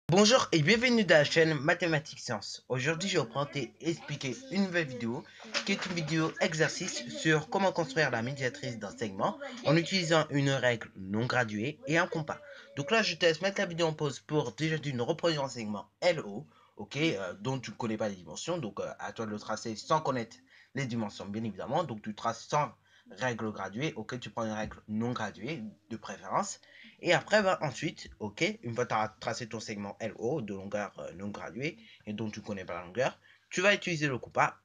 Bonjour et bienvenue dans la chaîne Mathématiques Sciences. Aujourd'hui, je vais vous présenter et expliquer une nouvelle vidéo qui est une vidéo exercice sur comment construire la médiatrice d'un segment en utilisant une règle non graduée et un compas. Donc là, je te laisse mettre la vidéo en pause pour déjà d'une reproduire un segment LO, ok, dont tu ne connais pas les dimensions. Donc à toi de le tracer sans connaître les dimensions, bien évidemment. Donc tu traces sans règle graduée, ok, tu prends une règle non graduée de préférence. Et après, ensuite, ok, une fois que tu as tracé ton segment LO de longueur non graduée et dont tu connais pas la longueur, tu vas utiliser le compas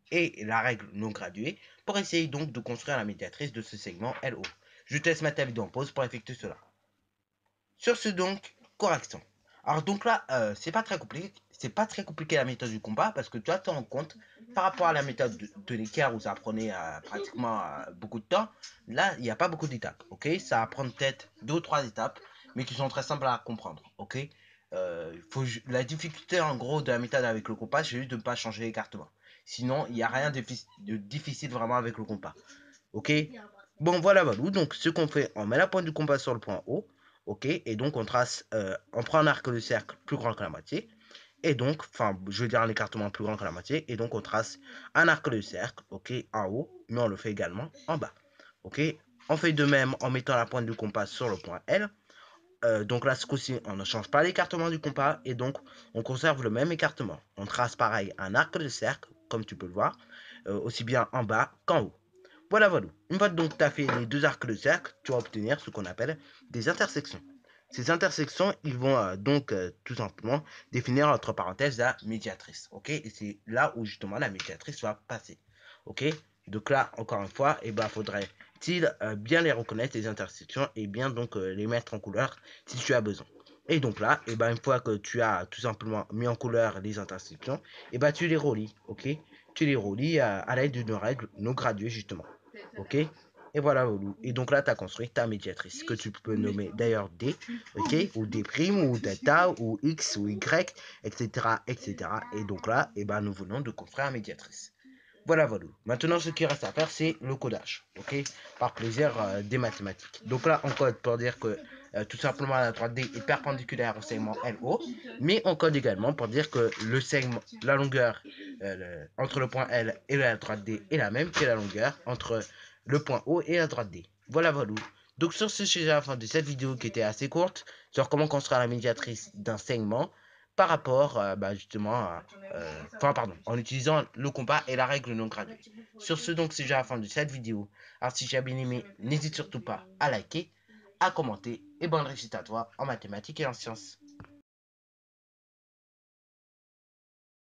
et la règle non graduée pour essayer donc de construire la médiatrice de ce segment LO. Je te laisse mettre ta vidéo en pause pour effectuer cela. Sur ce donc, correction. Alors donc là, c'est pas très compliqué la méthode du compas parce que tu dois te rendre compte par rapport à la méthode de l'équerre où ça prenait pratiquement beaucoup de temps. Là, il n'y a pas beaucoup d'étapes, ok. Ça va prendre peut-être 2 ou 3 étapes, mais qui sont très simples à comprendre, ok. La difficulté en gros de la méthode avec le compas, c'est juste de ne pas changer l'écartement. Sinon, il n'y a rien de difficile vraiment avec le compas, ok. Bon, voilà, voilà. Donc, ce qu'on fait, on met la pointe du compas sur le point haut, ok, et donc on trace, on prend un arc de cercle plus grand que la moitié, et donc, enfin, je veux dire un écartement plus grand que la moitié, et donc on trace un arc de cercle, ok, en haut, mais on le fait également en bas, ok. On fait de même en mettant la pointe du compas sur le point L. Donc là, ce coup-ci, on ne change pas l'écartement du compas, et donc on conserve le même écartement. On trace pareil un arc de cercle, comme tu peux le voir, aussi bien en bas qu'en haut. Voilà, voilà. Une fois donc tu as fait les deux arcs de cercle, tu vas obtenir ce qu'on appelle des intersections. Ces intersections, ils vont tout simplement définir entre parenthèses la médiatrice. Ok. Et c'est là où justement la médiatrice va passer. Ok. Donc là, encore une fois, faudrait-il bien les reconnaître, les intersections, et bien donc les mettre en couleur si tu as besoin. Et donc là, une fois que tu as tout simplement mis en couleur les intersections, tu les relis. Ok. Tu les relis à l'aide d'une règle non graduée justement. Ok. Et voilà, et donc là, tu as construit ta médiatrice, que tu peux nommer d'ailleurs D, ok, ou D', ou delta, ou X, ou Y, etc., etc. Et donc là, nous venons de construire la médiatrice. Voilà, voilà. Maintenant, ce qui reste à faire, c'est le codage, ok, par plaisir des mathématiques. Donc là, on code pour dire que tout simplement la droite D est perpendiculaire au segment LO, mais on code également pour dire que le segment, la longueur entre le point L et la droite D est la même que la longueur entre le point O et la droite D. Voilà, voilà. Donc sur ce, sujet à la fin de cette vidéo qui était assez courte sur comment construire la médiatrice d'un segment par rapport justement à, en utilisant le compas et la règle non graduée. Sur ce, donc, c'est déjà la fin de cette vidéo. Alors, si tu as bien aimé, n'hésite surtout pas à liker, à commenter et bonne réussite à toi en mathématiques et en sciences.